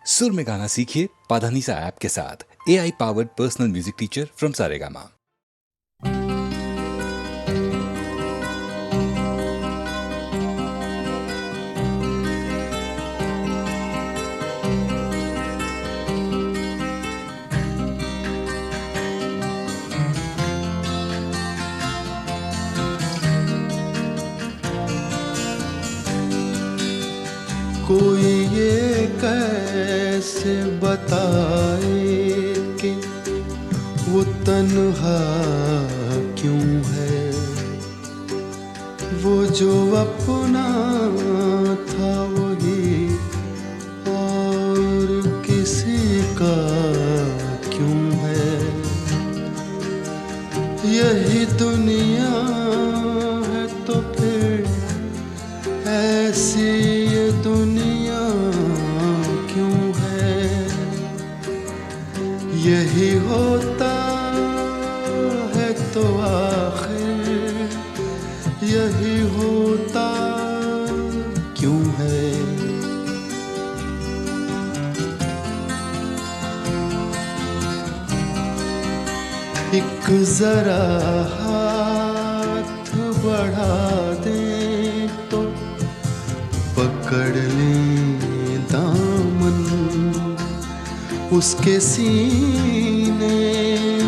सुर में गाना सीखिए पाधानीसा ऐप के साथ। AI powered personal music teacher from Saregama. कोई ये कैसे बताए कि वो तन्हा क्यों है, वो जो अपना था वही और किसी का क्यों है। यही दुनिया है तो फिर ऐसी ये दुनिया क्यों है। यही होता है तो आखिर यही होता क्यों है। एक जरा हाथ बढ़ा दें तो पकड़ लें दामन, उसके सीने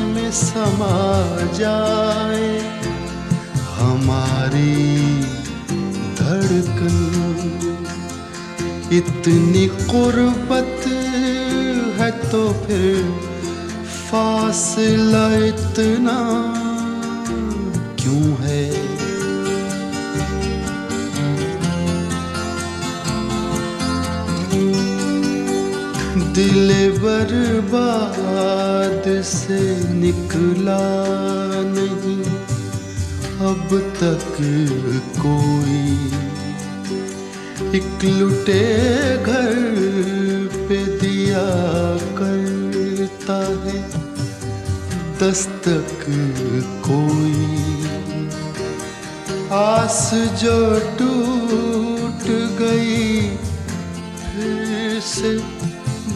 में समा जाए हमारी धड़कन। इतनी कुर्बत है तो फिर फासला इतना क्यों है। दिल बर्बाद से निकला नहीं अब तक कोई। एक लुटे घर पे दिया करता है दस्तक कोई। आस जो टूट गई फिर से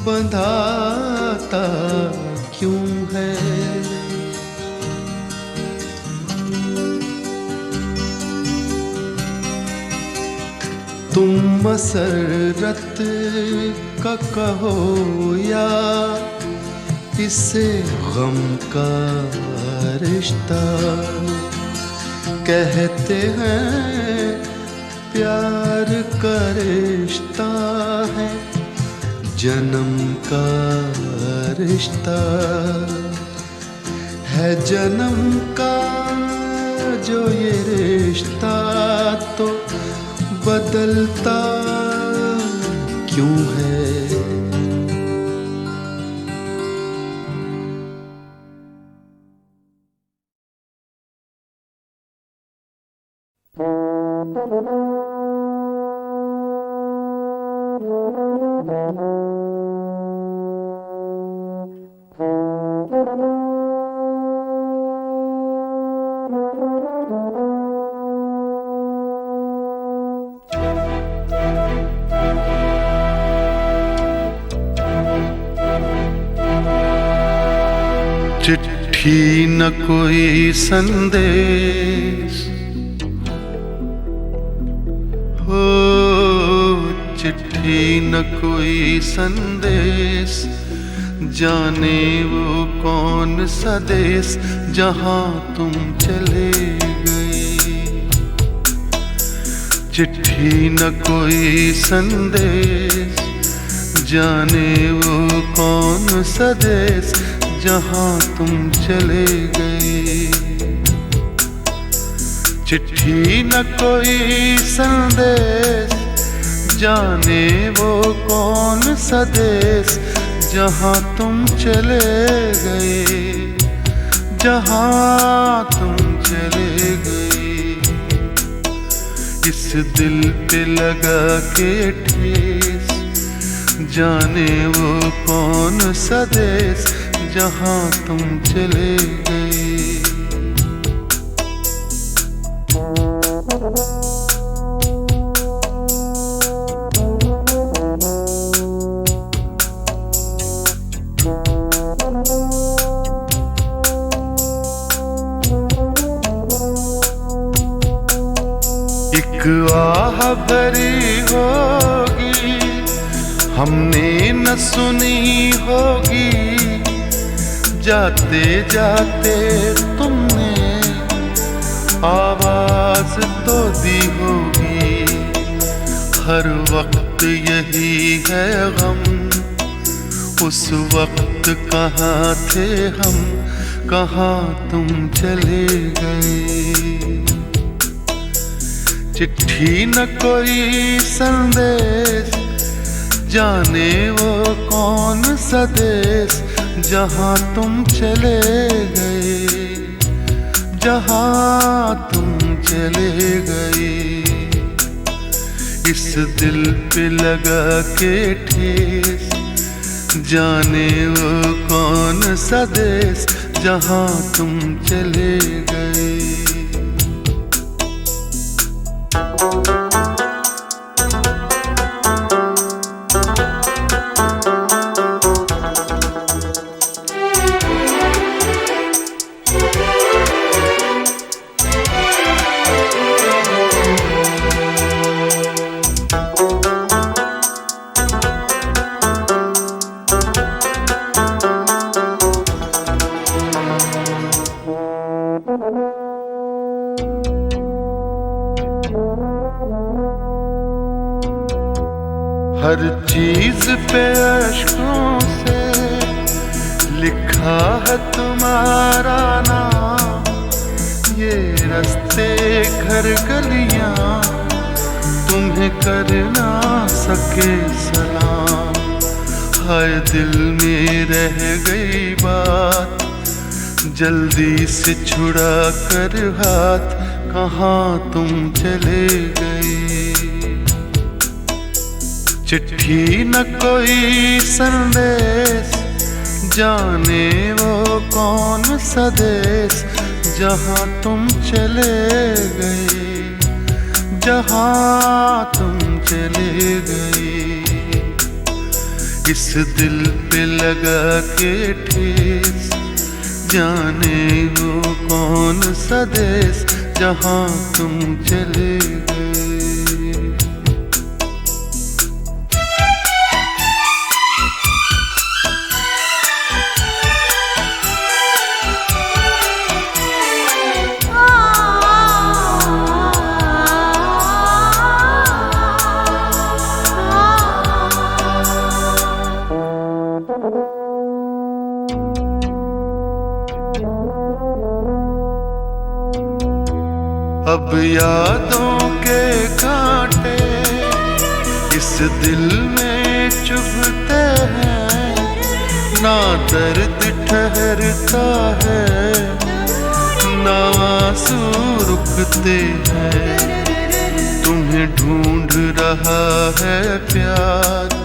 बंधाता क्यों है। तुम मसरत का कहो या इसे गम का रिश्ता। कहते हैं प्यार का रिश्ता है जन्म का रिश्ता है जन्म का जो ये रिश्ता तो बदलता क्यों है। चिट्ठी न कोई संदेश हो, चिट्ठी न कोई संदेश। जाने वो कौन सा देश जहाँ तुम चले गए। चिट्ठी न कोई संदेश जाने वो कौन सा देश जहाँ तुम चले गए। चिट्ठी न कोई संदेश जाने वो कौन सा देश जहाँ तुम चले गए। जहाँ तुम चले गए। इस दिल पे लगा के ठेस जाने वो कौन सा देश जहाँ तुम चले गए। हमने न सुनी होगी, जाते जाते तुमने आवाज तो दी होगी। हर वक्त यही है गम, उस वक्त कहाँ थे हम, कहाँ तुम चले गए। चिट्ठी न कोई संदेश, जाने वो कौन सा देश, जहाँ तुम चले गए, जहाँ तुम चले गए। इस दिल पे लगा के ठेस, जाने वो कौन सा देश, जहाँ तुम चले गए। हर चीज पे अश्कों से लिखा है तुम्हारा नाम, ये रास्ते घर गलियां तुम्हें कर ना सके सलाम। हाय दिल में रह गई बात, जल्दी से छुड़ा कर हाथ, कहाँ तुम चले गए। चिट्ठी न कोई संदेश, जाने वो कौन सा देश, जहाँ तुम चले गए, जहाँ तुम चले गए। इस दिल पे लगा के ठेस, जाने वो कौन सा देश, जहाँ तुम चले गए। अब यादों के कांटे इस दिल में चुभते हैं, ना दर्द ठहरता है, ना आंसू रुकते हैं। तुम्हें ढूंढ रहा है प्यार,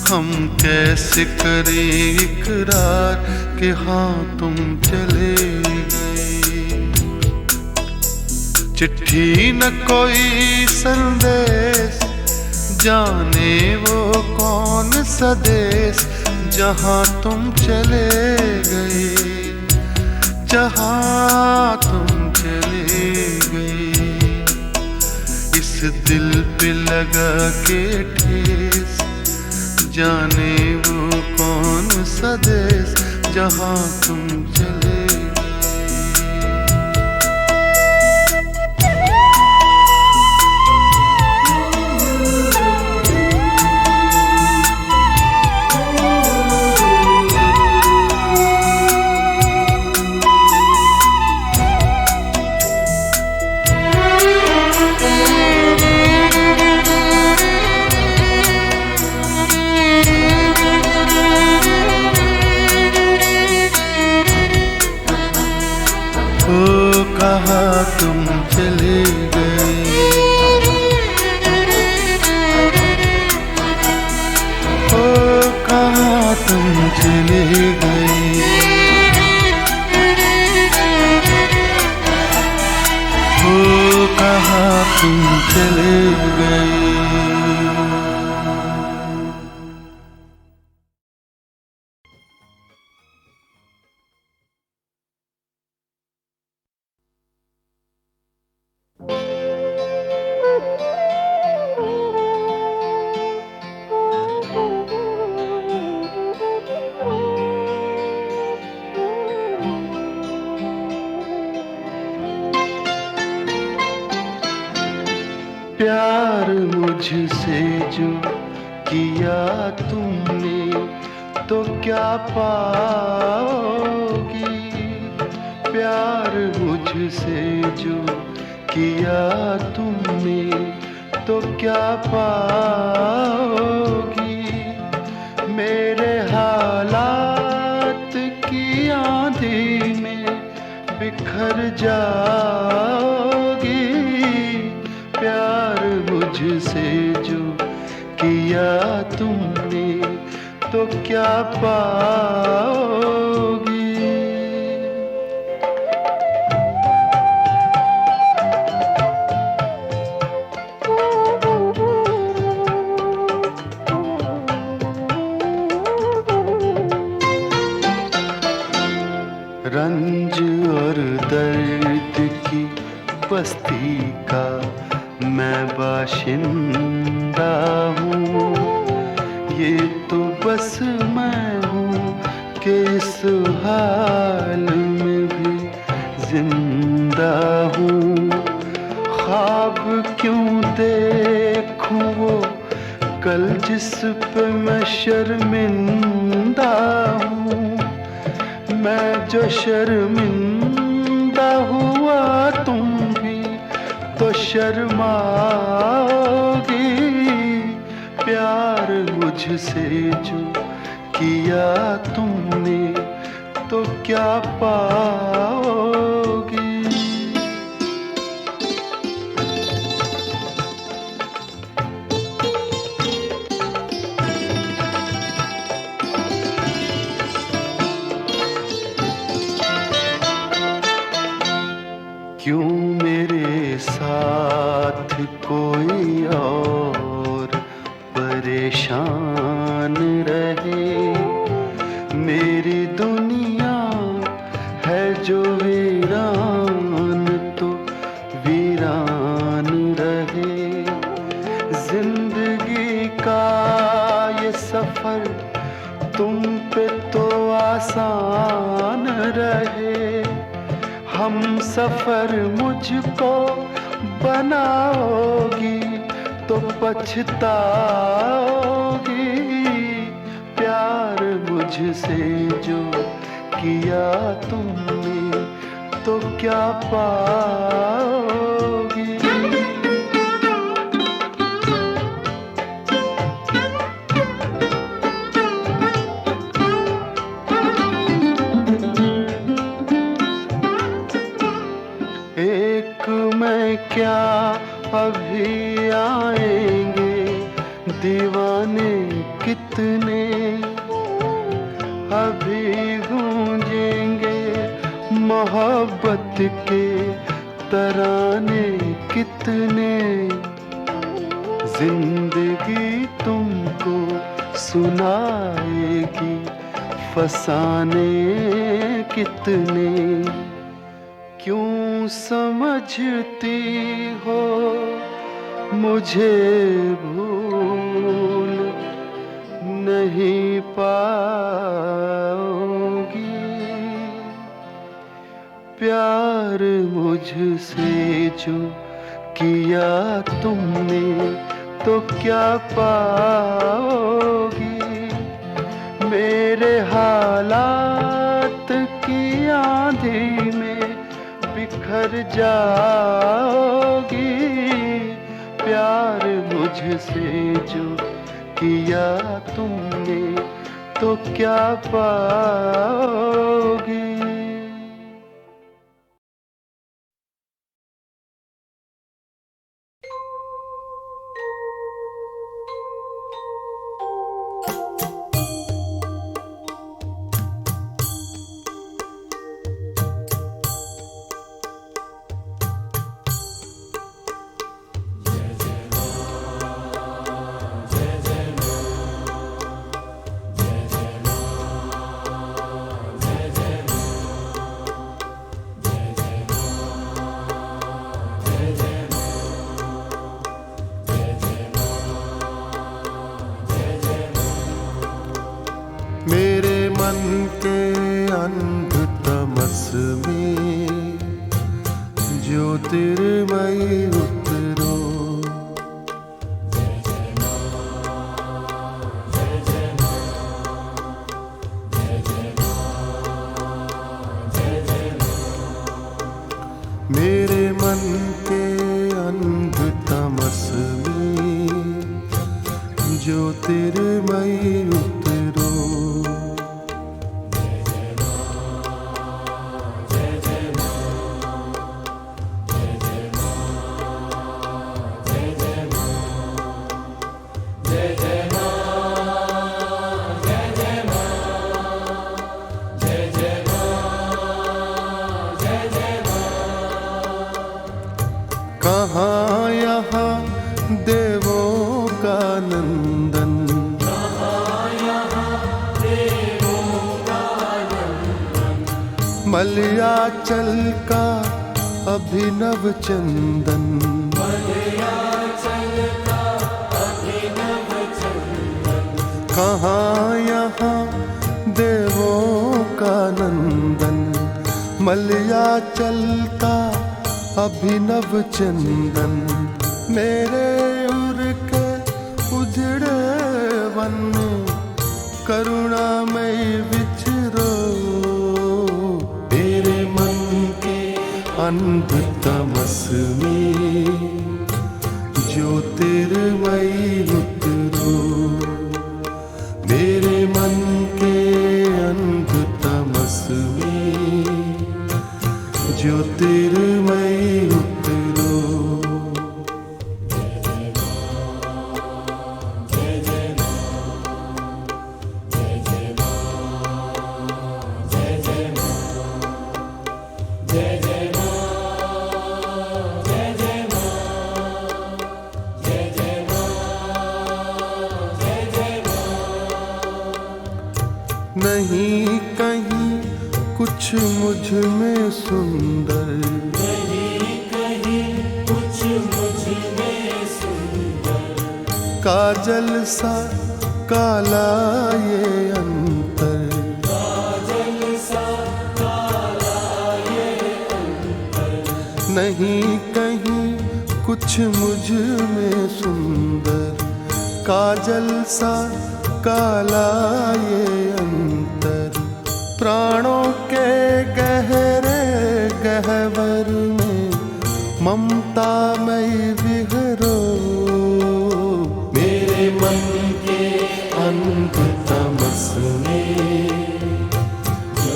हम कैसे करें इकरार कि हाँ तुम चले गए। चिट्ठी न कोई संदेश, जाने वो कौन सा देश, जहाँ तुम चले गए, जहाँ तुम चले गए। इस दिल पे लगा के ठेस, जाने वो कौन सा देश, जहाँ तुम चले गए। ओ कहाँ तुम चले गए, ओ कहाँ तुम चले गए। ओ कहाँ तुम चले गए। मुझसे जो किया तुमने तो क्या पाओगी। प्यार मुझसे जो किया तुमने तो क्या पाओगी। मेरे हालात की आंधी में बिखर जाओगी। प्यार मुझसे जो किया तुमने तो क्या पाओगी। रंज और दर्द की बस्ती का मैं बाशिंदा हूँ। ये तो बस मैं हूँ कि इस हाल में भी जिंदा हूँ। ख्वाब क्यों देखूँ वो कल जिस पे मैं शर्मिंदा हूँ। मैं जो शर्मिंदा हुआ तुम भी तो शर्माओगी। प्यार मुझसे जो किया तुमने तो क्या पाओगी। क्यों मेरे साथ कोई और परेशान रहे। मेरी दुनिया है जो वीरान तो वीरान रहे। जिंदगी का ये सफर तुम पे तो आसान रहे। हम सफर मुझको बनाओगी तो पछताओगी। प्यार मुझसे जो किया तुमने तो क्या पाओगी। एक मैं क्या अभी आएंगे दीवाने कितने। अभी गूंजेंगे मोहब्बत के तराने कितने। जिंदगी तुमको सुनाएगी फसाने कितने। क्यों समझती हो मुझे भूल नहीं पाओगी। प्यार मुझसे जो किया तुमने तो क्या पाओगी। मेरे हालात की आंधी में बिखर जाओगी। प्यार मुझसे जो किया तुमने तो क्या पाओगी। मेरे मन के अंध तमस में ज्योतिर्मयी उतरो। मलयाचल का अभिनव चंदन, कहाँ यहाँ देवों का नंदन। मलयाचल का अभिनव चंदन, मेरे उर के उजड़े वन में करुणामय विचरो। मेरे मन के अंध तमस में ज्योतिर्मयी उतरो। मेरे मन के अंध तमस में ज्योतिर्मयी उतरो। नहीं कहीं कुछ मुझ में सुंदर, नहीं कहीं कुछ मुझ में सुंदर, काजल सा काला ये अंतर। काजल सा काला ये अंतर, नहीं कहीं कुछ मुझ में सुंदर, काजल सा काला ये अंतर। प्राणों के गहरे गहवर में ममता मई विहरो। मेरे मन के अंध तमस में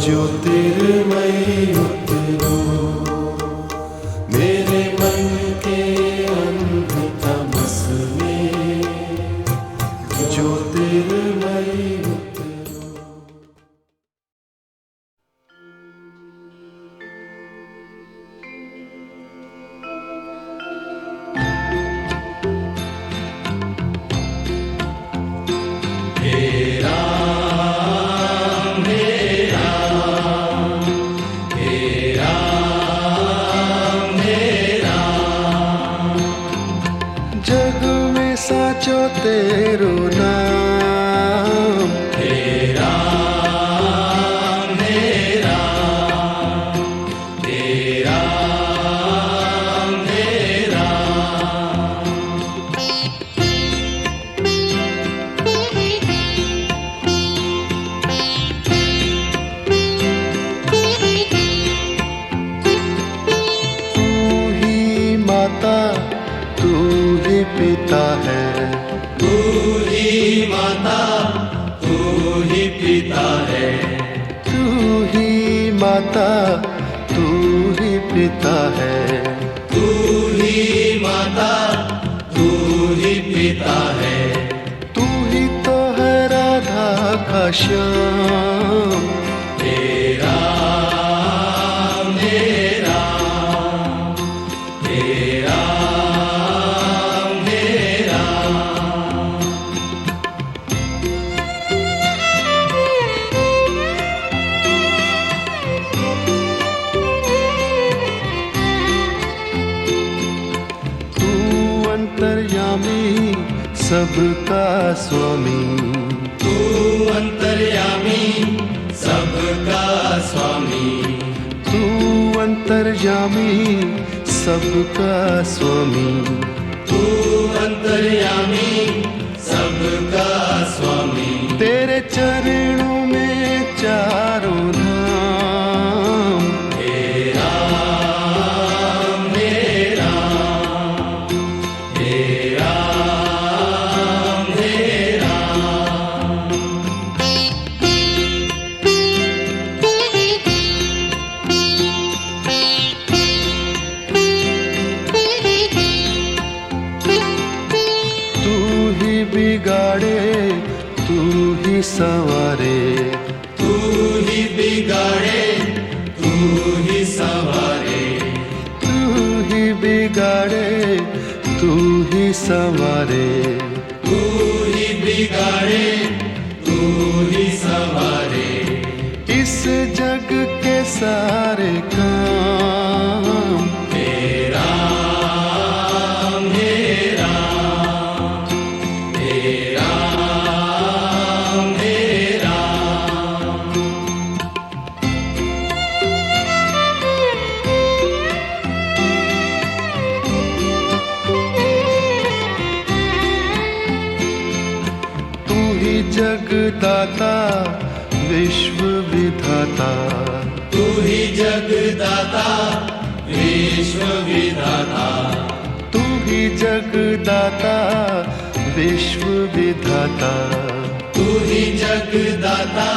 ज्योतिर्मयी उतरो। मेरे मन के अंध तमस में ज्योतिर्मयी उतरो। जग में साचो तेरो नाम, हे राम हे राम, हे राम हे राम। तू ही माता तू ही पिता है, तू ही माता तू ही पिता है, तू ही माता तू ही पिता है। तू ही माता तू ही पिता है, तू ही तो है राधा का श्याम। हे राम हे राम, हे राम हे राम। तू अंतर्यामी सबका स्वामी, तू अंतर्यामी सबका स्वामी, तू अंतर्यामी सबका स्वामी। तू अंतर्यामी सबका स्वामी। तेरे चरणों में चारों धाम। हे राम हे राम, हे राम हे राम। तू ही बिगाड़े तू ही संवारे, तू ही बिगाड़े तू ही संवारे, तू ही बिगाड़े तू ही संवारे। तू ही बिगाड़े तू ही संवारे। इस जग के सारे विश्व विधाता, तू ही जगदाता विश्व विधाता, तू ही जगदाता विश्व विधाता, तू ही जगदाता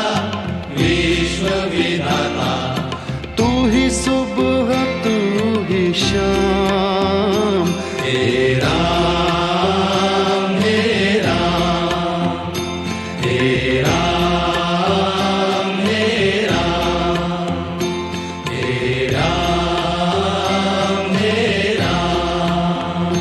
विश्व विधाता, तू ही सुबह तू ही शाम, हे राम हे राम, हे राम हे राम, हे राम हे राम,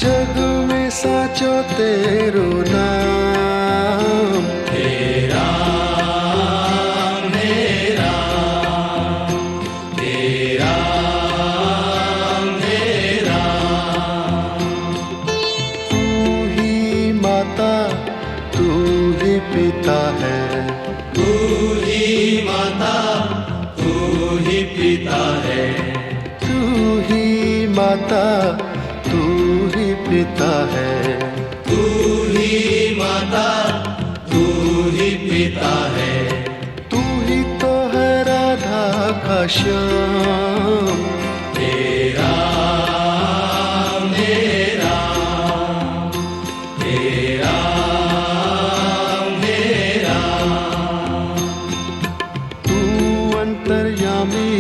जग में साचो तेरो नाम, हे राम हे राम, हे राम हे राम, तू ही माता तू ही पिता है, तू ही माता तू ही पिता है, तू ही माता तू ही पिता है, तू ही माता तू ही पिता है, तू ही तो है राधा का श्याम, हे राम हे राम, हे राम हे राम, तू अंतर्यामी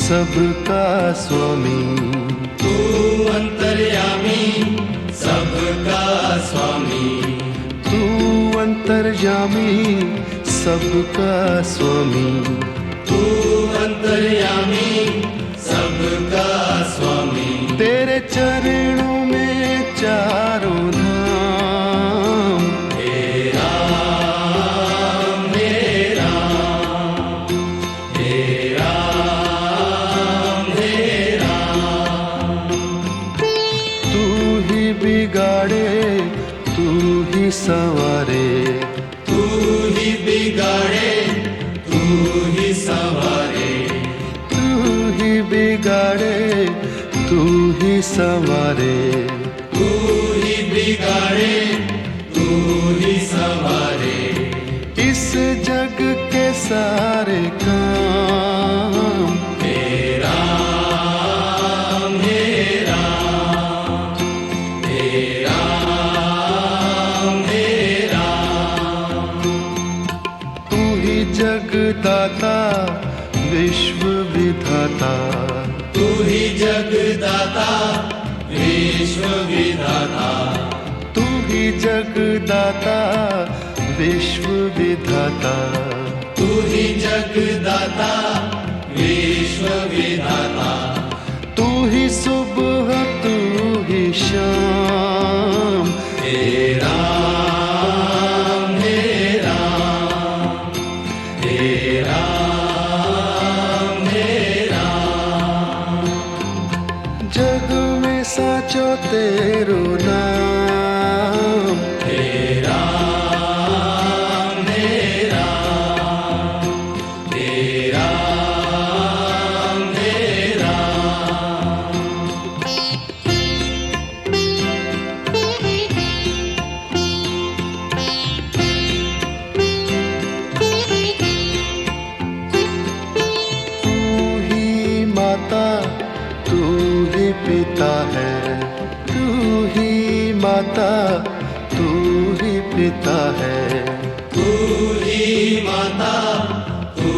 सबका स्वामी, तू अंतर्यामी सबका स्वामी, तू अंतर्यामी सबका स्वामी, तू अंतर्यामी सबका स्वामी, तेरे चरणों में चारों धाम, हे राम हे राम, हे राम हे राम, तू ही बिगाड़े तू ही संवारे, तू ही बिगाड़े तू ही संवारे, तू ही बिगाड़े तू ही संवारे, तू ही बिगाड़े तू ही संवारे, इस जग के सारे काम, हे राम हे राम, हे राम हे राम, तू ही जगदाता विश्व विधाता, तू ही जगदाता विश्व विधाता, तू ही जगदाता विश्व विधाता, तू ही जगदाता विश्व विधाता, तू ही सुबह तू ही शाम, हे राम हे राम, हे राम हे राम, जग में साचो तेरो नाम, हे राम हे राम, हे राम हे राम, तू ही माता तू ही पिता है, तू ही माता तू ही पिता है, तू ही माता तू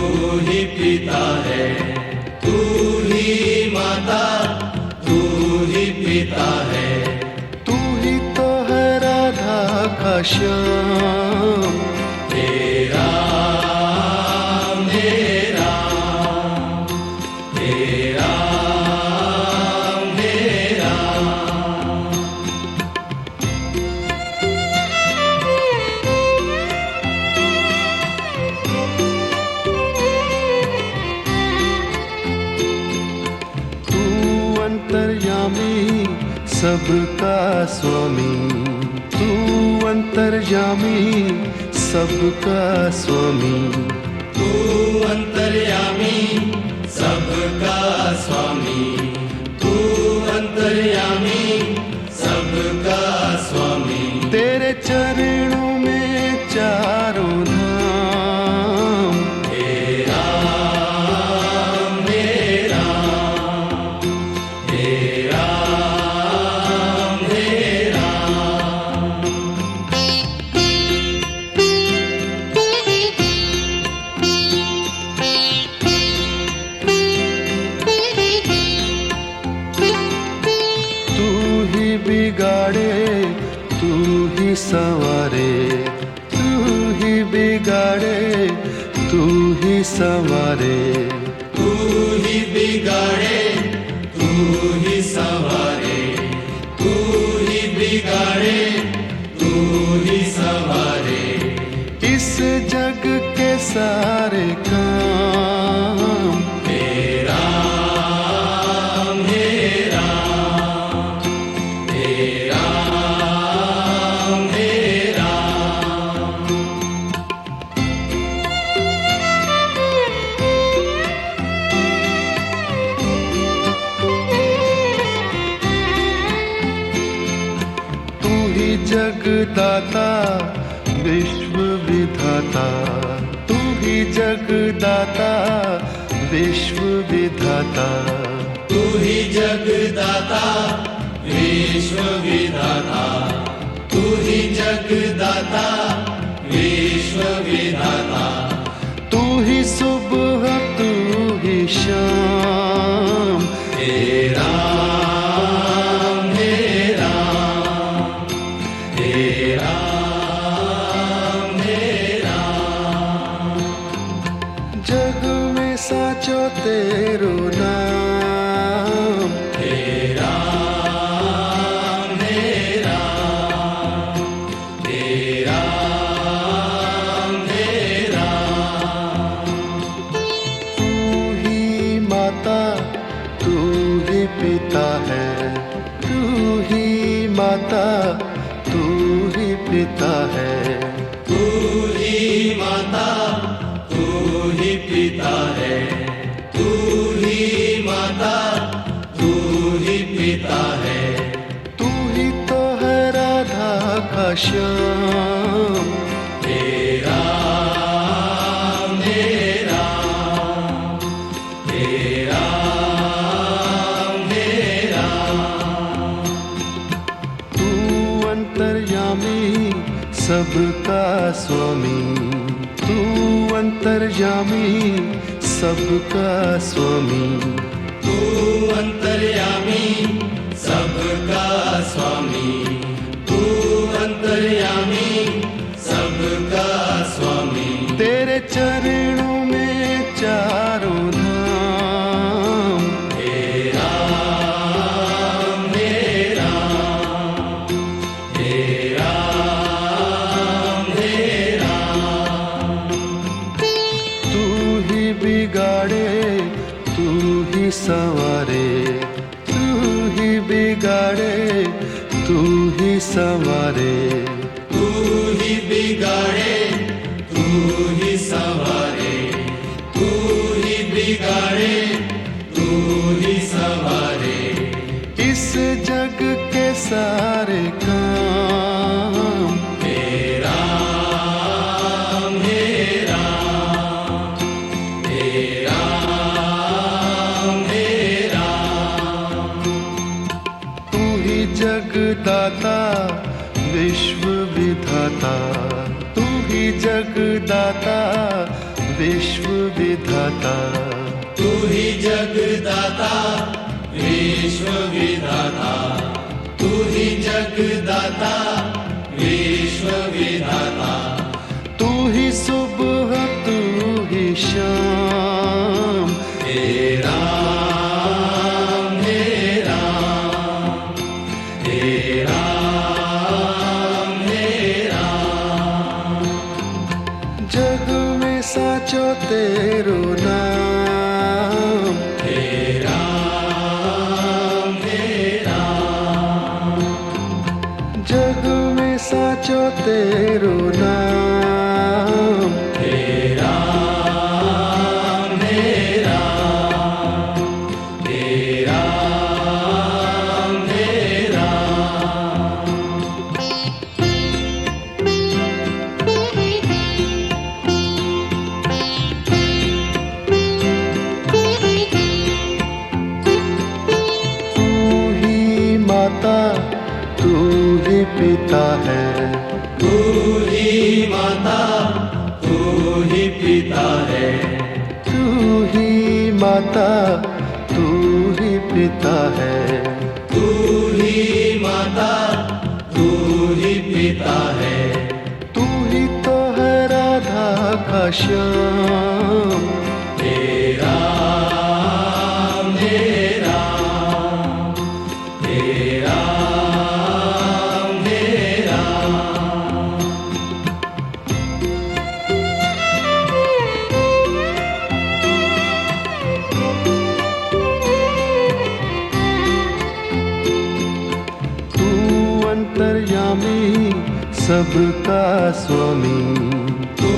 ही पिता है, तू ही माता तू ही पिता है, तू ही तो है राधा का श्याम, हे राम हे राम, हे राम हे राम, तू अंतर्यामी सबका स्वामी, तू अंतर्यामी सबका स्वामी, तू अंतर्यामी सबका स्वामी, तू अंतर्यामी सबका स्वामी, तेरे चरणों में चारों ही बिगाड़े तू ही संवारे, तू ही बिगाड़े तू ही संवारे, तू ही बिगाड़े तू ही संवारे। इस जग के सारे काम हे राम हे राम हे राम हे राम। तू ही जगदाता विश्व विधाता, तू ही जगदाता विश्व विधाता, तू ही जगदाता विश्व विधाता, तू ही जगदाता विश्व विधाता। तू ही सुबह तू ही शाम, हे राम हे राम हे राम हे राम। जग में साचो तेरो नाम, हे राम हे राम हे राम हे राम। तू ही माता तू ही पिता है, तू ही माता तू ही पिता है, तू ही माता तू ही पिता है, तू ही माता तू ही पिता है। तू ही तो है राधा का श्याम, हे राम हे राम हे राम हे राम। तू अंतर्यामी सबका स्वामी, तू अंतर्यामी सबका स्वामी, तू अंतर्यामी सबका स्वामी, तू अंतर्यामी सबका स्वामी। तेरे चरणों में चारों धाम, हे राम हे राम हे राम हे राम। तू ही बिगाड़े तू ही संवारे, तू ही बिगाड़े तू ही संवारे, तू ही बिगाड़े तू ही संवारे, तू ही बिगाड़े तू ही संवारे। इस जग के सारे काम हे राम हे राम हे राम हे राम। तू ही जगदाता विश्व विधाता, तू ही जगदाता विश्व विधाता, तू ही जगदाता विश्व विधाता, तू ही जगदाता विश्व विधाता। तू ही सुबह तू ही शाम, हे राम हे राम हे राम हे राम। जग में साचो तेरो नाम, हे राम हे राम जग में साचो तेरो नाम, हे राम हे राम हे राम हे राम। तू ही माता तू ही पिता है, तू ही माता तू ही पिता है, तू ही माता तू ही पिता है, तू ही माता तू ही पिता है। तू ही तो है श्याम। हे राम हे राम हे राम हे राम। तू अंतर्यामी सबका स्वामी, तू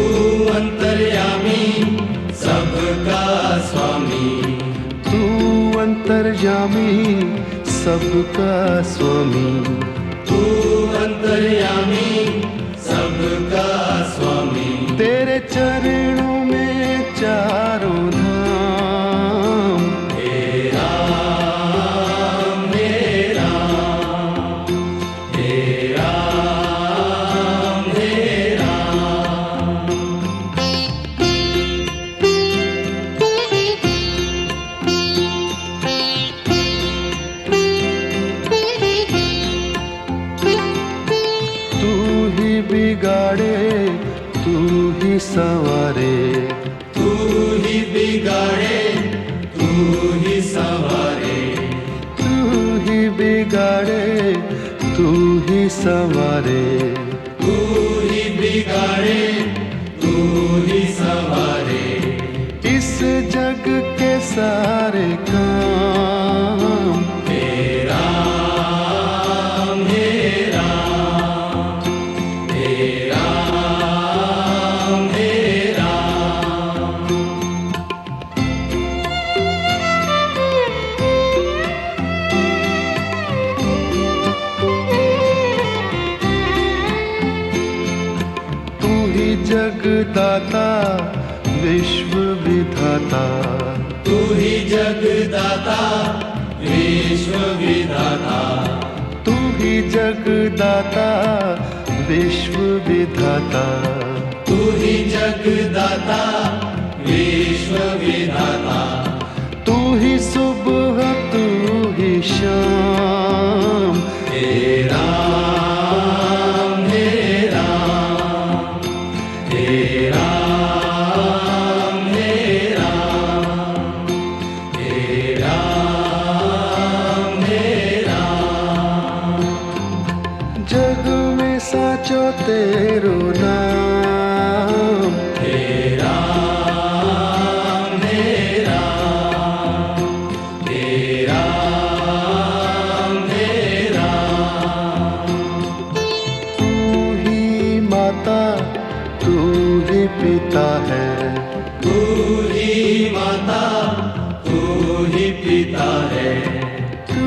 अंतर्यामी सबका स्वामी, तू अंतर्यामी सबका स्वामी। तू अंतर्यामी सबका स्वामी। तेरे चरणों में चारों धाम। हे राम हे राम हे राम हे राम। तू ही बिगाड़े तू ही संवारे, तू ही बिगाड़े तू ही संवारे, तू ही बिगाड़े तू ही संवारे। तू ही बिगाड़े तू ही संवारे। इस जग के सारे काम। हे राम हे राम हे राम हे राम। तू ही जगदाता विश्व विधाता, तू ही जगदाता विश्व विधाता, तू ही जगदाता विश्व विधाता। तू ही जगदाता विश्व विधाता। तू ही सुबह तू ही शाम। हे राम हे राम हे राम हे राम हे राम हे राम। जग में साचो तेरो नाम। हे राम हे राम हे राम हे राम। तू ही माता तू ही पिता है, तू ही माता तू ही पिता है, तू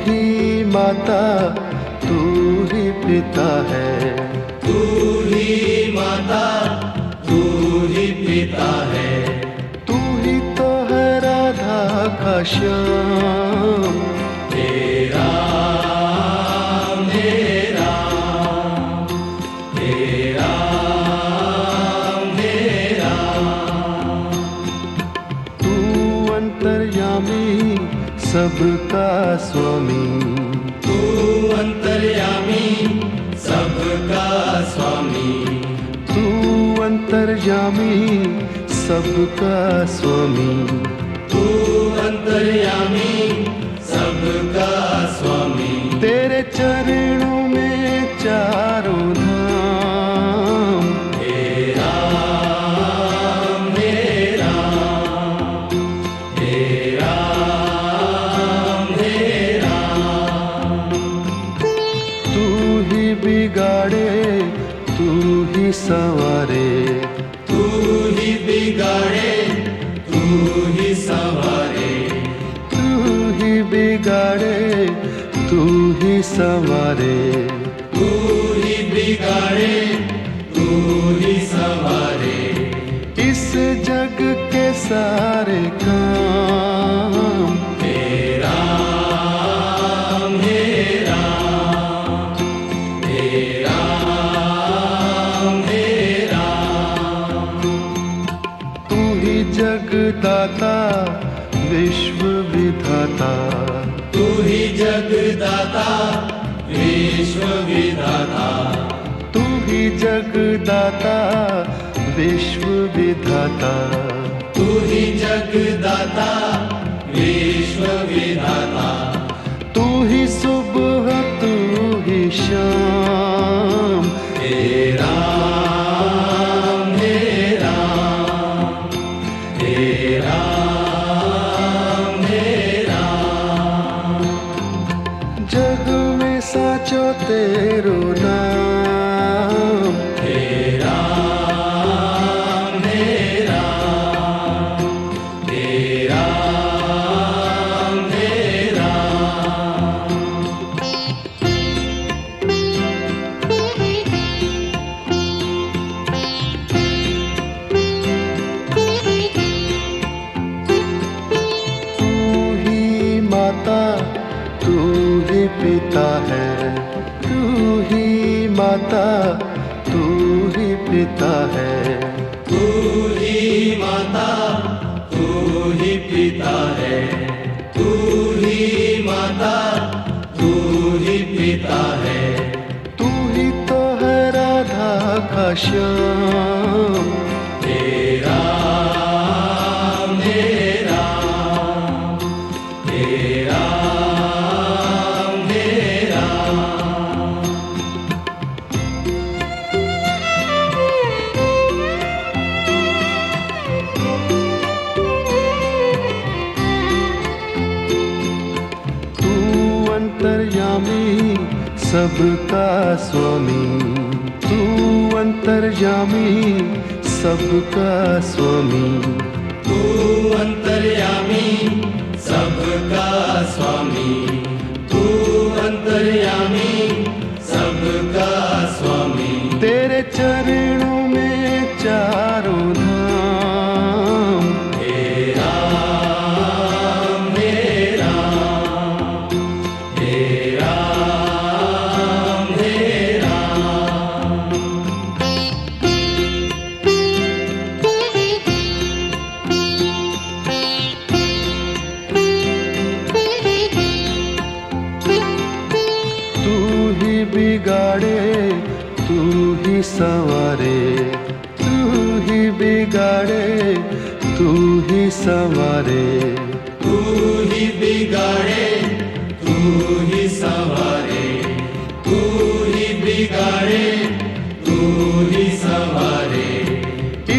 ही माता तू ही पिता है। तू ही माता तू ही पिता है। तू ही तो है राधा का श्याम। हे राम हे राम हे राम हे राम। तू अंतर्यामी सबका स्वामी, तू अंतर्यामी सबका स्वामी, तू अंतर्यामी सबका स्वामी। तू अंतर्यामी सबका स्वामी। तेरे चरणों में चारों धाम। हे राम हे राम हे राम हे राम। तू ही बिगाड़े तू ही संवारे, तू ही बिगाड़े तू ही संवारे, तू ही बिगाड़े तू ही संवारे। तू ही बिगाड़े तू ही संवारे। इस जग के सारे काम। हे राम हे राम हे राम हे राम। तू ही जगदाता विश्व विधाता, तू ही जगदाता विश्व विधाता, तू ही जगदाता विश्व विधाता। विधाता, तू ही जगदाता विश्व विधाता, तू ही सुबह तू ही शाम, हे राम हे राम हे राम हे राम। जग में साचो तेरो नाम, हे राम हे राम हे राम हे राम। तू ही माता तू ही पिता है, तू ही माता तू ही पिता है, तू ही माता तू ही पिता है, तू ही माता तू ही पिता है। तू ही तो है राधा का श्याम, हे राम हे राम हे राम हे राम। तू अंतर्यामी सबका स्वामी, तू अंतर्यामी सबका स्वामी, तू अंतर्यामी सबका स्वामी, तू अंतर्यामी सबका स्वामी। तेरे चरणों में चारों धाम, हे राम हे राम हे राम हे राम। तू ही बिगाड़े तू ही संवारे, तू ही बिगाड़े तू ही संवारे, तू ही बिगाड़े तू ही संवारे, तू ही बिगाड़े तू ही संवारे।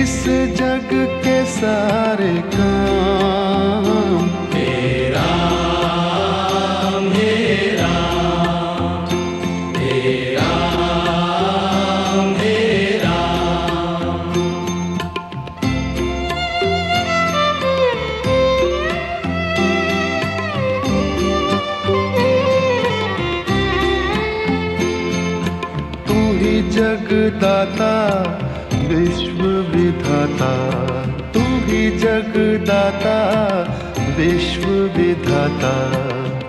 इस जग के सारे काम, हे राम हे राम हे राम हे राम। तू ही जगदाता विश्व विधाता, तू ही जगदाता विश्व विधाता,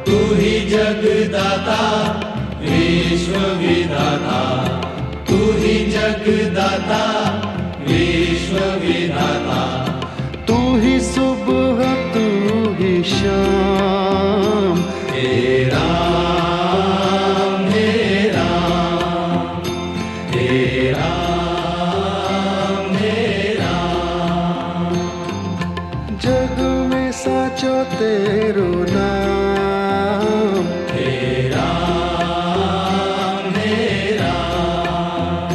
तू ही जगदाता विश्व विधाता, तू ही जगदाता विश्व विधाता। तू ही सुबह तू ही शाम, हे राम हे राम हे राम हे राम। जग में साचो तेरो नाम, हे राम हे राम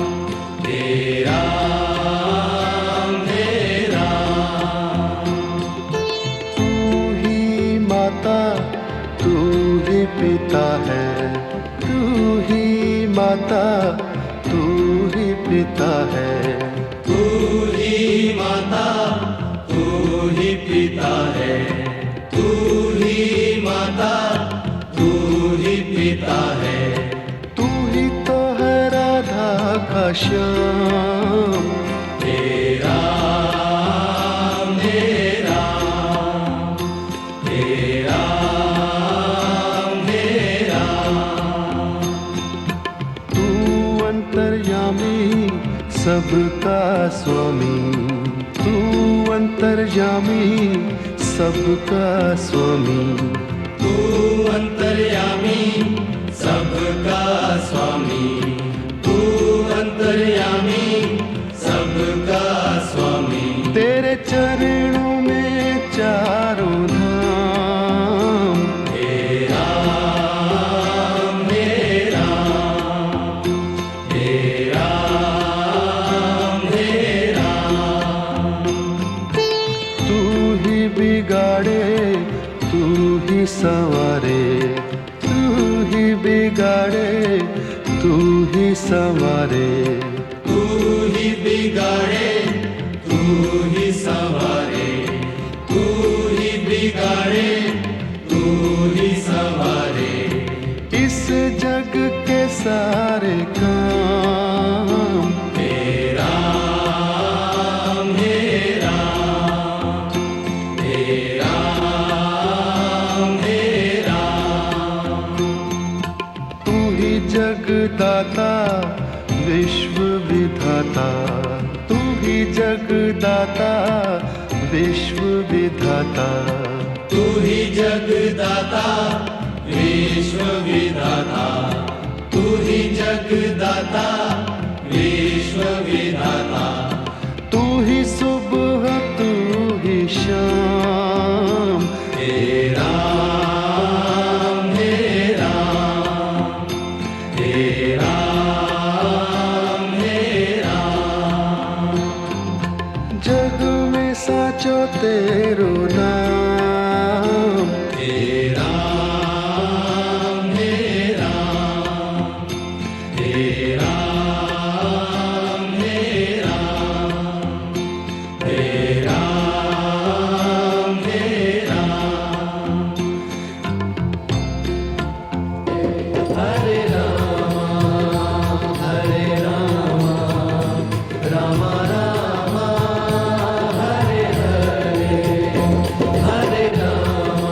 हे राम हे राम। तू ही माता तू ही पिता है, तू ही माता तू ही पिता है, तू ही माता तू ही पिता है, तू ही माता तू ही पिता है। तू ही तो है राधा का श्याम, हे राम हे राम हे राम हे राम। तू अंतर्यामी सबका स्वामी, तू अंतर्यामी सबका स्वामी, तू अंतर्यामी सबका स्वामी, तू अंतर्यामी सबका स्वामी। संवारे, तू ही बिगाड़े, तू ही संवारे। तू ही बिगाड़े, तू ही संवारे, तू ही बिगाड़े, तू ही संवारे। इस जग के सारे काम हे राम, हे राम, हे राम, हे राम। तू ही जगदाता विश्व विधाता, तू ही जगदाता विश्व विधाता। तू ही जगदाता विश्व विधाता, तू ही जगदाता विश्व विधाता। तू ही सुबह, तू ही शाम। हे राम, हे राम, हे राम, हे राम। जग में साचो तेरो नाम। हे राम, हे राम, हे राम, हे राम, हे राम, हे राम। हरे राम, हरे राम, राम राम, हरे हरे, हरे राम,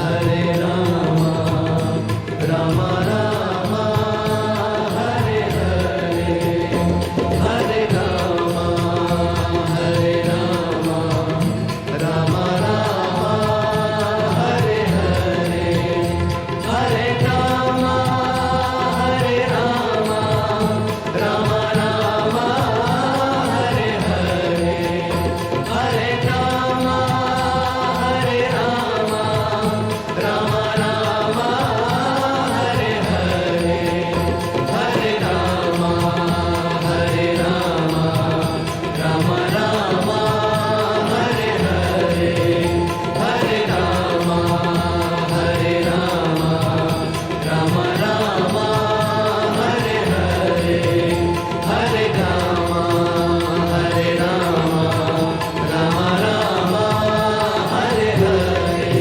हरे राम, राम राम, हरे हरे, हरे राम, हरे राम, राम राम, हरे हरे, हरे राम, हरे राम, राम राम, हरे हरे, हरे राम, हरे राम, राम राम, हरे हरे, हरे राम, हरे राम, राम राम, हरे हरे, हरे राम, हरे राम, राम राम, हरे हरे, हरे राम, हरे राम, राम राम, हरे हरे।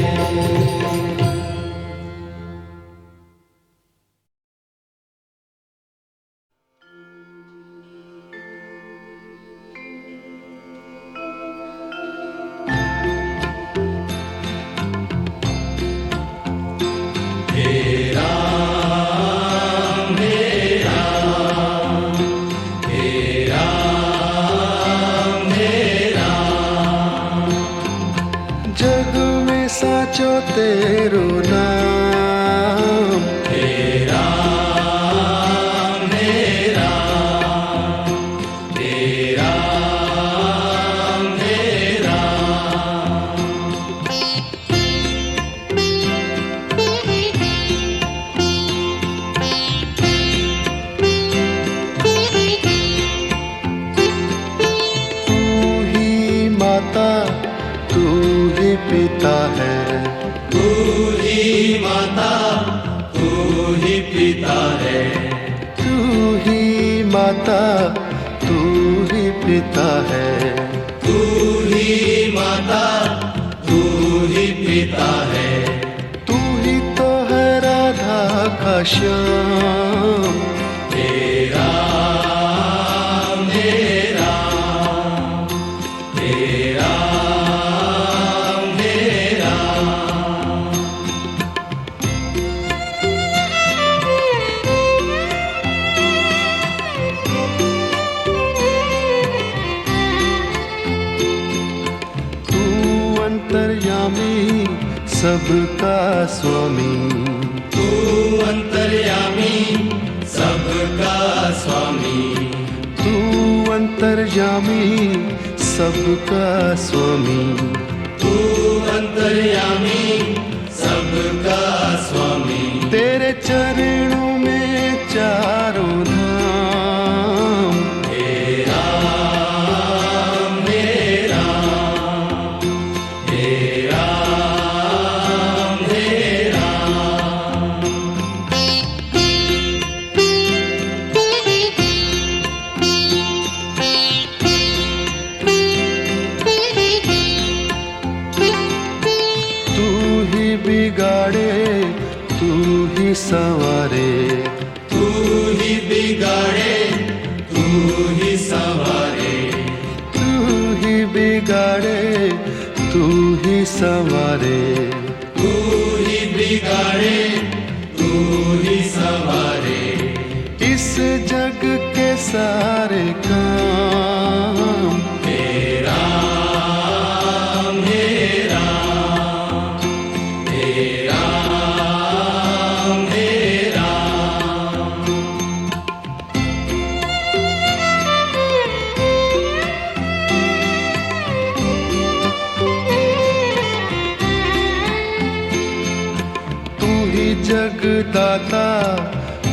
हे राम, हे राम, हे राम, हे राम। जग में साचो तेरो नाम। हे राम, हे राम, हे राम, हे राम। तू ही माता, तू ही पिता है। तू ही माता, तू ही पिता है। तू ही माता, तू ही पिता है। तू ही माता, तू ही पिता है। तू ही तो है राधा का श्याम। हे राम, हे राम, हे राम, हे राम। तू अंतर्यामी सबका स्वामी। तू अंतर्यामी सबका स्वामी। तू अंतर्यामी सबका स्वामी। तू अंतर्यामी सबका स्वामी। तेरे चरणों में चारों धाम। हे राम, हे राम, हे राम, संवारे, तू ही बिगाड़े तू ही संवारे, तू ही बिगाड़े तू ही संवारे, तू ही बिगाड़े तू ही संवारे, इस जग के सारे काम मेरा मेरा मेरा मेरा। तू ही जगदाता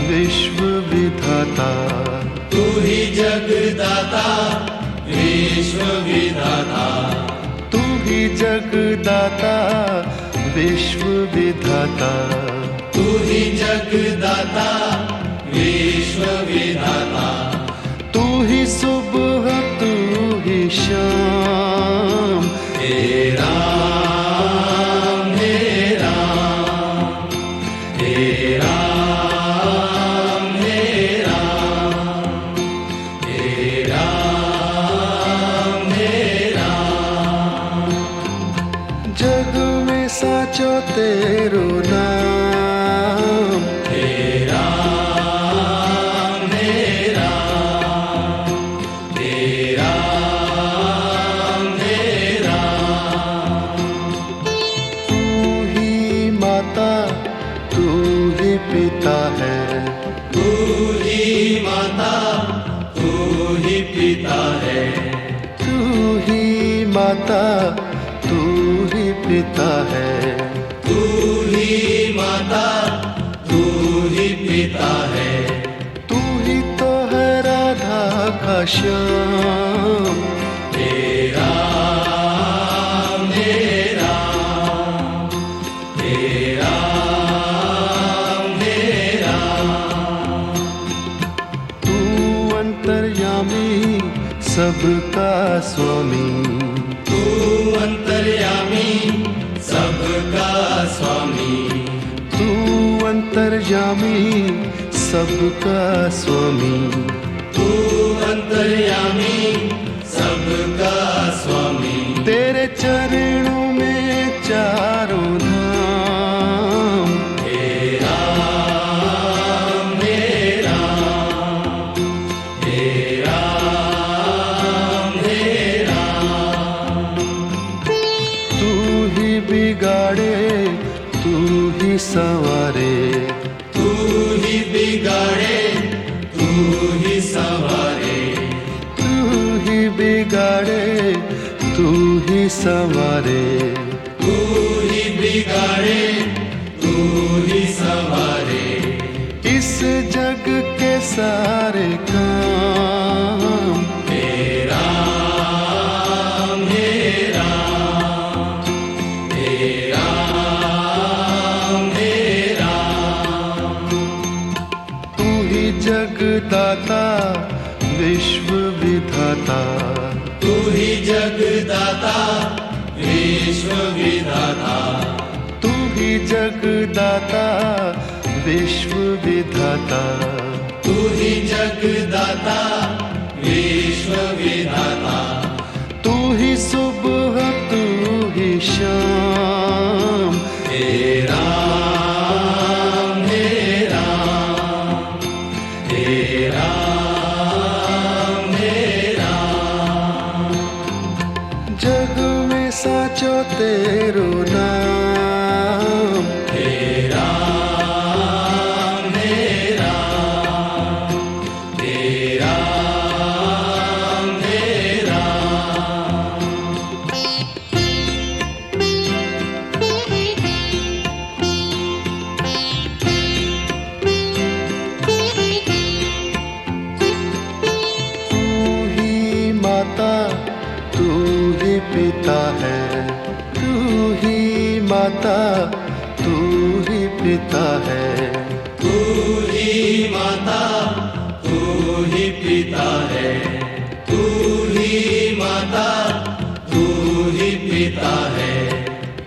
विश्व विधाता, तू ही जगदाता विश्व विधाता, तू ही जगदाता विश्व विधाता, तू ही जगदाता विश्व विधाता, तू ही सुबह तू ही शाम, तेरा मेरा तेरा मेरा तेरा मेरा। जग में साचो तेरो नाम, तेरा मेरा तेरा मेरा। तू ही माता तू ही पिता है, तू ही माता तू ही पिता है, तू ही माता तू ही पिता है, तू ही माता तू ही पिता है, तू ही तो है राधा का श्याम, तेरा मेरा तेरा मेरा। तू अंतर्यामी सबका स्वामी, तू अंतर्यामी सबका स्वामी, तू अंतर्यामी सबका स्वामी, तू अंतर्यामी सबका स्वामी, तेरे चरणों में चारों धाम, तेरा मेरा तेरा मेरा। तू ही बिगाड़े तू ही संवारे, तू ही बिगाड़े तू ही संवारे, तू ही बिगाड़े तू ही संवारे, तू ही बिगाड़े तू ही संवारे, इस जग के सारे काम तेरा मेरा तेरा मेरा। तू ही जगदाता विश्व विधाता, तू ही जगदाता विश्व विधाता, तू ही जगदाता विश्व विधाता, तू ही जगदाता विश्व विधाता, तू ही सुबह तू ही शाम, तेरा मेरा तेरा मेरा। जग में साचो तेरो नाम, तेरा मेरा तेरा मेरा। तू ही माता तू ही पिता है, तू ही माता तू ही पिता है, तू ही माता तू ही पिता है, तू ही माता तू ही पिता है,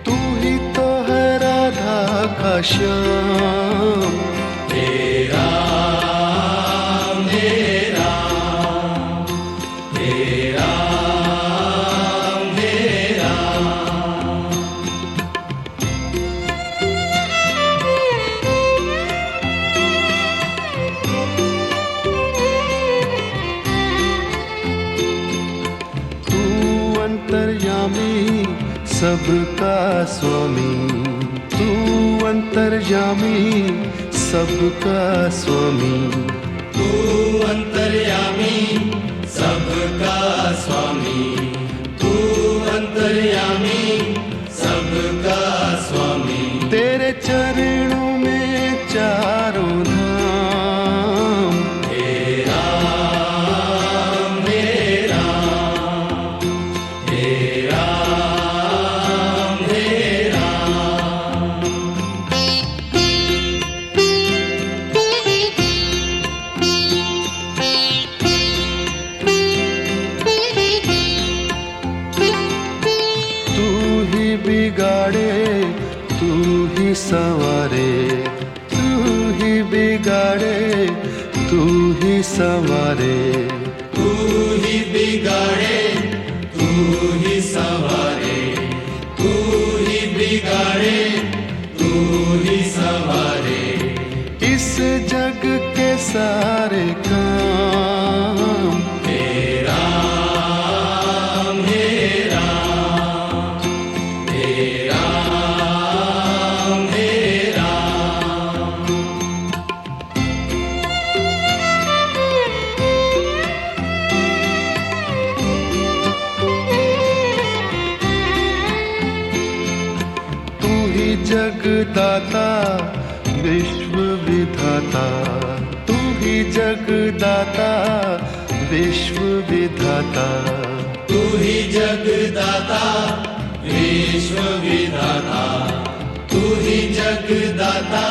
तू ही तो है राधा का श्याम, अंतर्यामी सबका स्वामी, तू अंतर्यामी सबका स्वामी, तू अंतर्यामी सबका स्वामी, तू अंतर्यामी सबका स्वामी। तेरे चरणों में चारों धाम, हे राम हे राम, हे राम हे राम। तू ही बिगाड़े तू ही संवारे, तू ही बिगाड़े तू ही संवारे, तू ही बिगाड़े तू ही संवारे, तू ही बिगाड़े तू ही संवारे। इस जग के सारे काम, हे राम हे राम, हे राम हे राम। तू ही जगदाता विश्व विधाता, तू ही जगदाता विश्व विधाता, तू ही जगदाता विश्व विधाता, तू ही जगदाता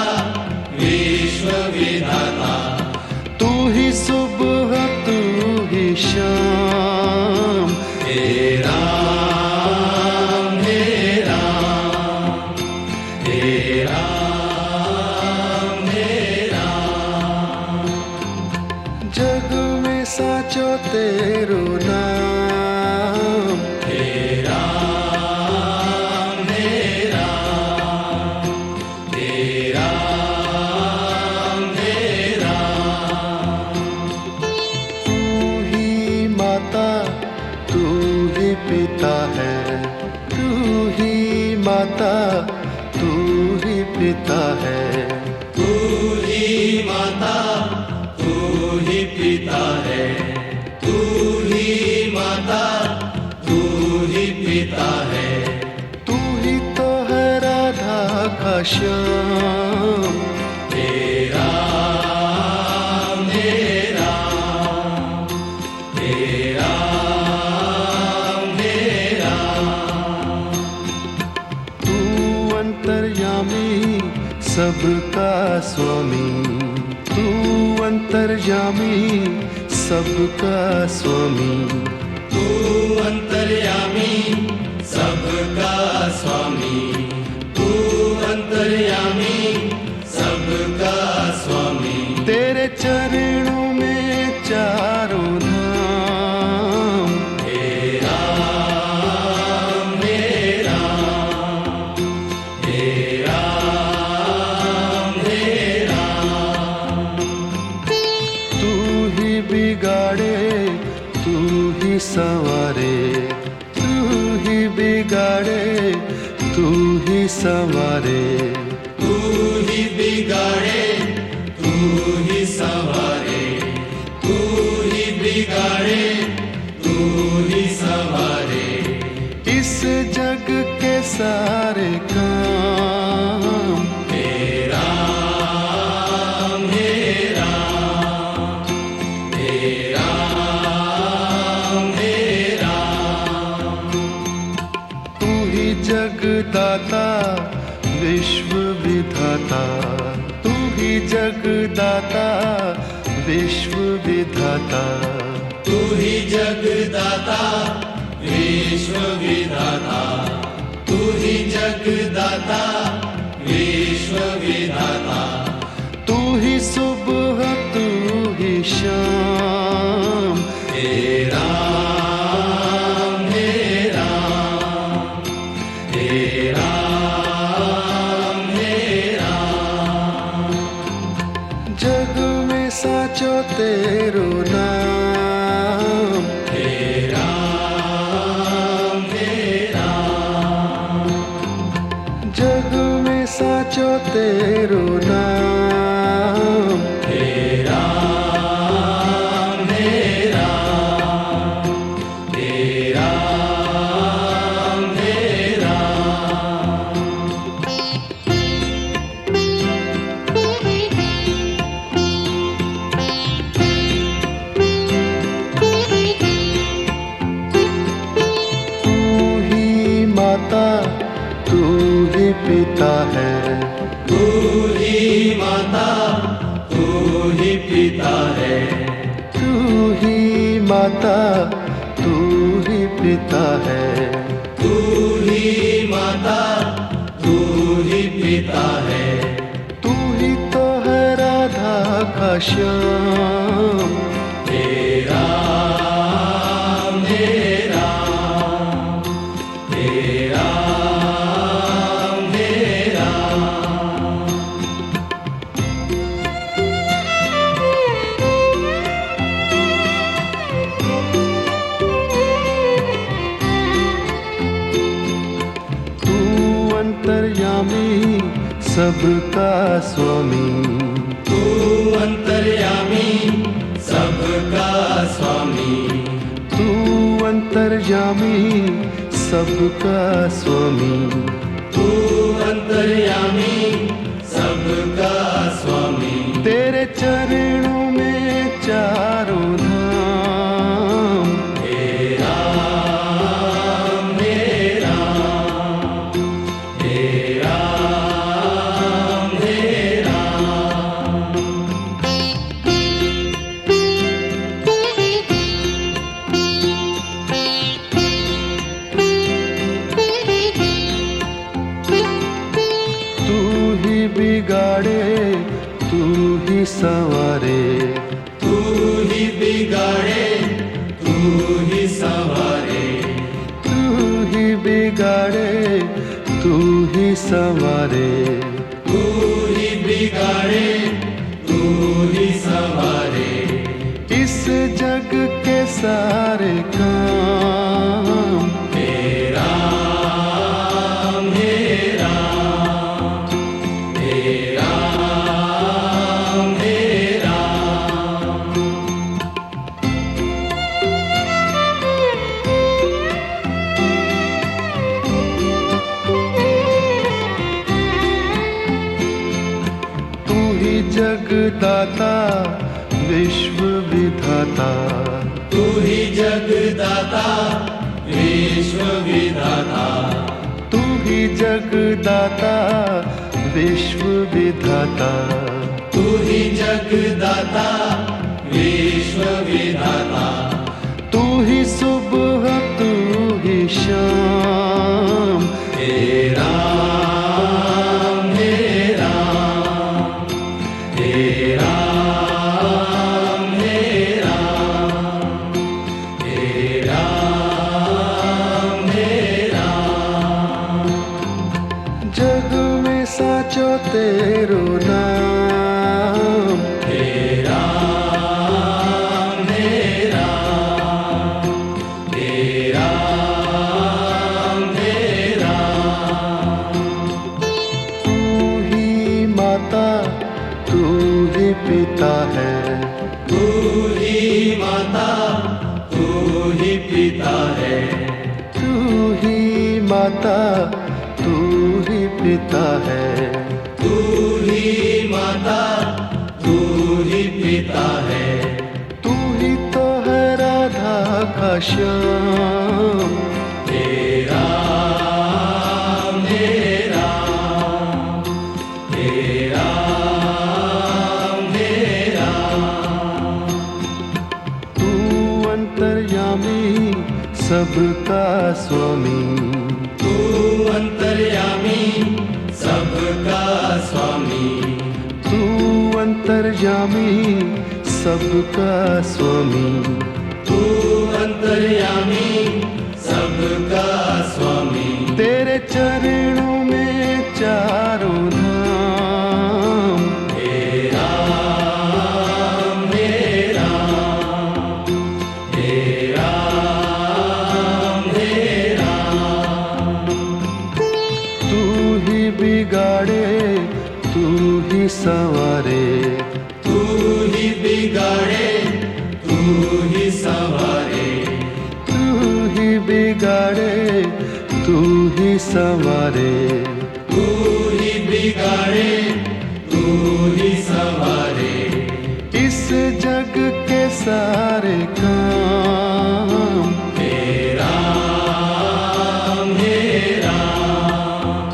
विश्व विधाता। तू ही सुबह तू ही शाम, हे राम हे राम, हे राम हे राम। जग में साचो तेरो नाम, हे राम हे राम, हे राम हे राम। तू ही माता तू ही पिता है, तू ही माता तू ही पिता है, तू ही माता तू ही पिता है, तू ही माता तू ही पिता है। तू ही तो है राधा का श्याम, हे राम हे राम, हे राम हे राम। तू अंतर्यामी सबका स्वामी, तू अंतर्यामी सबका स्वामी, तू अंतर्यामी सबका स्वामी, तू अंतर्यामी सबका स्वामी। तेरे चरणों में चारों धाम, हे राम हे राम, हे राम हे राम। तू ही बिगाड़े तू ही संवारे, तू ही बिगाड़े तू ही संवारे, तू ही बिगाड़े तू ही संवारे, तू ही बिगाड़े तू ही संवारे। इस जग के सारे काम, हे राम हे राम, हे राम हे राम। तू ही जगदाता विश्व विधाता, तू ही जगदाता विश्व विधाता, तू ही जगदाता विश्व विधाता, तू ही जगदाता विश्व विधाता। तू ही सुबह तू ही शाम, हे राम हे राम, हे राम हे राम। जग में साचो तेरो नाम, हे राम हे तेरो नाम। हे राम हे राम हे राम हे राम। तू ही माता तू ही पिता है, तू ही माता तू ही पिता है, तू ही माता तू ही पिता है। तू ही माता तू ही पिता है। तू ही तो है राधा का श्याम। हे राम हे राम हे राम हे राम। तू अंतर्यामी सबका स्वामी, तू अंतर्यामी सबका स्वामी, तू अंतर्यामी सबका स्वामी। तू अंतर्यामी सबका स्वामी। तेरे चरणों में चारों धाम। हे राम हे राम हे राम हे राम। तू ही बिगाड़े तू ही संवारे, तू ही बिगाड़े तू ही संवारे, तू ही बिगाड़े तू ही संवारे। तू ही बिगाड़े तू ही संवारे। इस जग के सारे काम। हे राम हे राम हे राम हे राम। तू ही जगदाता विश्व विधाता, तू ही जगदाता विश्व विधाता, तू ही जगदाता विश्व विधाता। तू ही जगदाता विश्व विधाता। तू ही सुबह तू ही शाम। हे राम हे राम हे राम हे राम हे राम हे राम। जग में साचो तेरो नाम। हे राम हे राम हे राम हे राम। तू ही माता तू ही पिता है, तू ही माता तू ही पिता है, तू ही माता तू ही पिता है। तू ही माता तू ही पिता है। तू ही तो है राधा का श्याम। हे राम हे राम हे राम हे राम। तू अंतर्यामी सबका स्वामी, तू अंतर्यामी सबका स्वामी, तू अंतर्यामी सबका स्वामी। तू अंतर्यामी सबका स्वामी। तेरे चरणों में चारों धाम। हे राम हे राम हे राम हे राम। तू ही बिगाड़े बिगाड़े तू ही संवारे, तू ही बिगाड़े तू ही संवारे, इस जग के सारे काम। हे राम हे राम,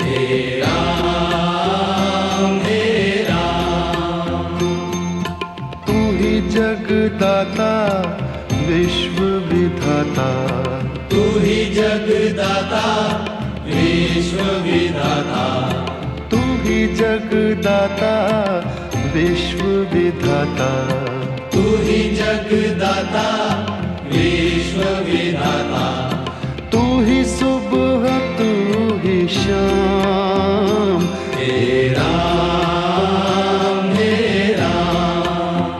हे राम हे राम, तू ही जगदाता विश्व विधाता, तू ही जगदाता विश्व विधाता, तू ही जगदाता विश्व विधाता, तू ही जगदाता विश्व विधाता, तू ही सुबह तू ही शाम। हे राम हे राम,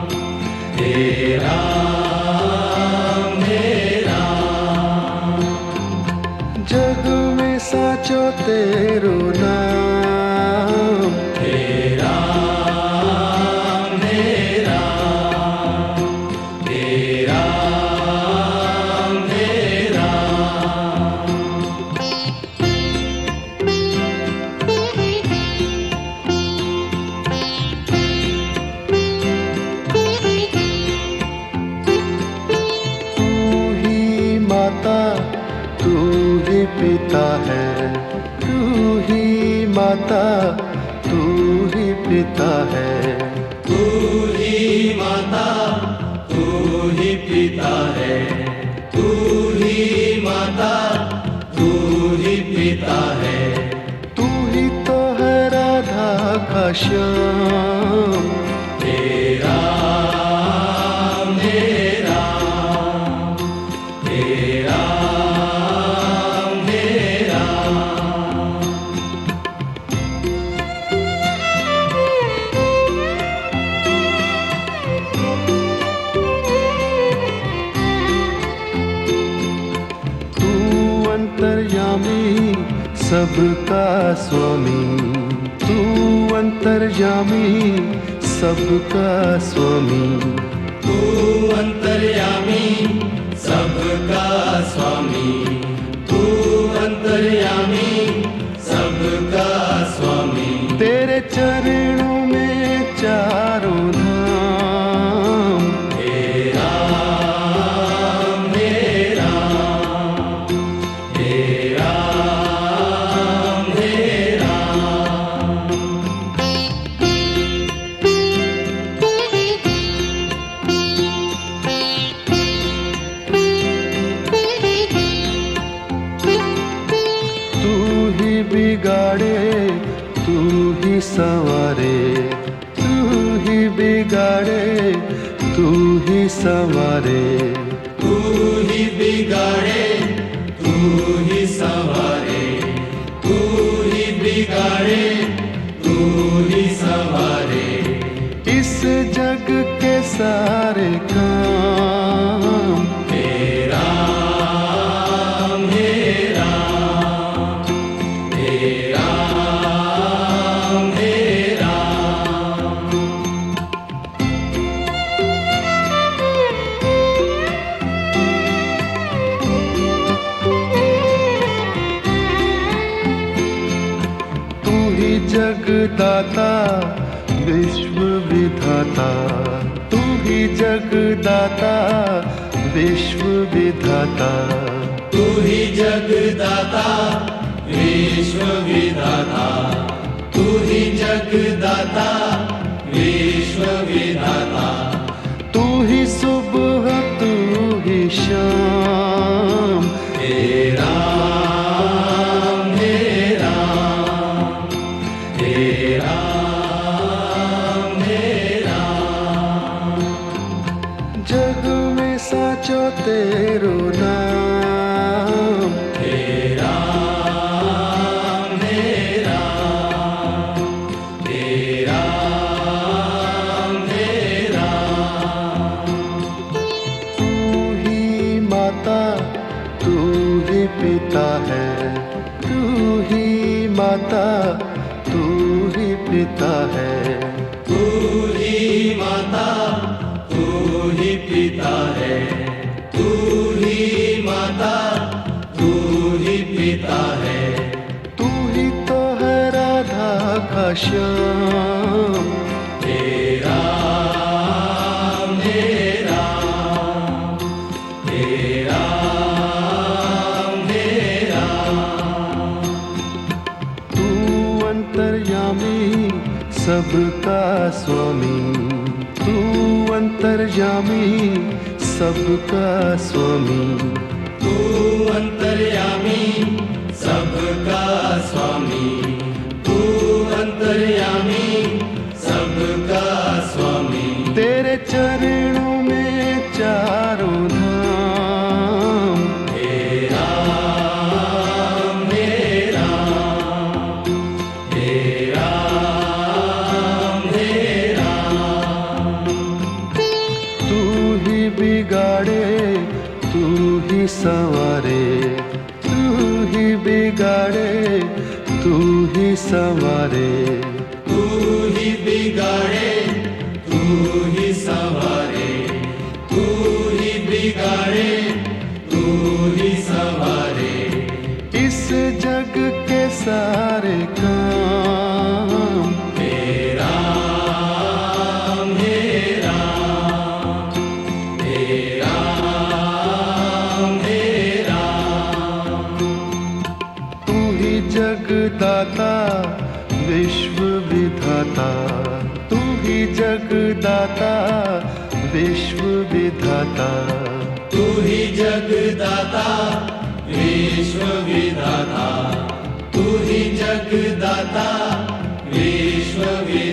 हे राम हे राम, जग में साचो तेरो नाम। हे राम हे राम, हे राम हे राम, तू ही माता तू ही पिता है, तू ही माता तू ही पिता है, तू ही माता तू ही पिता है, तू ही माता तू ही पिता है, तू ही तो है राधा का श्याम। हे राम हे राम, हे राम हे राम, तू अंतर्यामी सबका स्वामी, तू अंतर्यामी सबका स्वामी, तू अंतर्यामी सबका स्वामी, तू अंतर्यामी सबका स्वामी, तेरे चरणों में चारों धाम। हे राम हे राम, हे राम हे राम, तू ही बिगाड़े तू ही संवारे, तू ही बिगाड़े तू ही संवारे, तू ही बिगाड़े तू ही संवारे, तू ही बिगाड़े तू ही संवारे, इस जग के सारे काम। हे राम हे राम, हे राम हे राम, तू ही जगदाता विश्व विधाता, तू ही जगदाता विश्व विधाता, तू ही जगदाता विश्व विधाता, तू ही जगदाता विश्व विधाता, तू ही सुबह तू ही शाम। हे राम हे राम, हे राम हे राम, जग में साचो तेरो नाम। हे राम हे राम, हे राम हे राम, तू ही माता तू ही पिता है, तू ही माता तू ही पिता है, तू ही माता तू ही पिता है, तू ही माता पिता है, तू ही तो है राधा का श्याम। हे राम, हे राम, हे राम, हे राम। तू अंतर्यामी सबका स्वामी, तू अंतर्यामी सबका स्वामी। तू अंतर्यामी सबका स्वामी, तू अंतर्यामी सबका स्वामी। तेरे चरणों में चारों धाम। हे राम, हे राम, हे राम, हे राम। तू ही बिगाड़े तू ही संवारे, तू ही बिगाड़े तू ही संवारे। तू ही बिगाड़े, तू ही संवारे, तू ही बिगाड़े, तू ही संवारे। इस जग के सारे काम। हे राम, हे राम, हे राम, हे राम। तू ही जगदाता विश्व विधाता, तू ही जगदाता विश्व विधाता। तू ही जगदाता विश्व विधाता, तू ही जगदाता विश्व विधाता।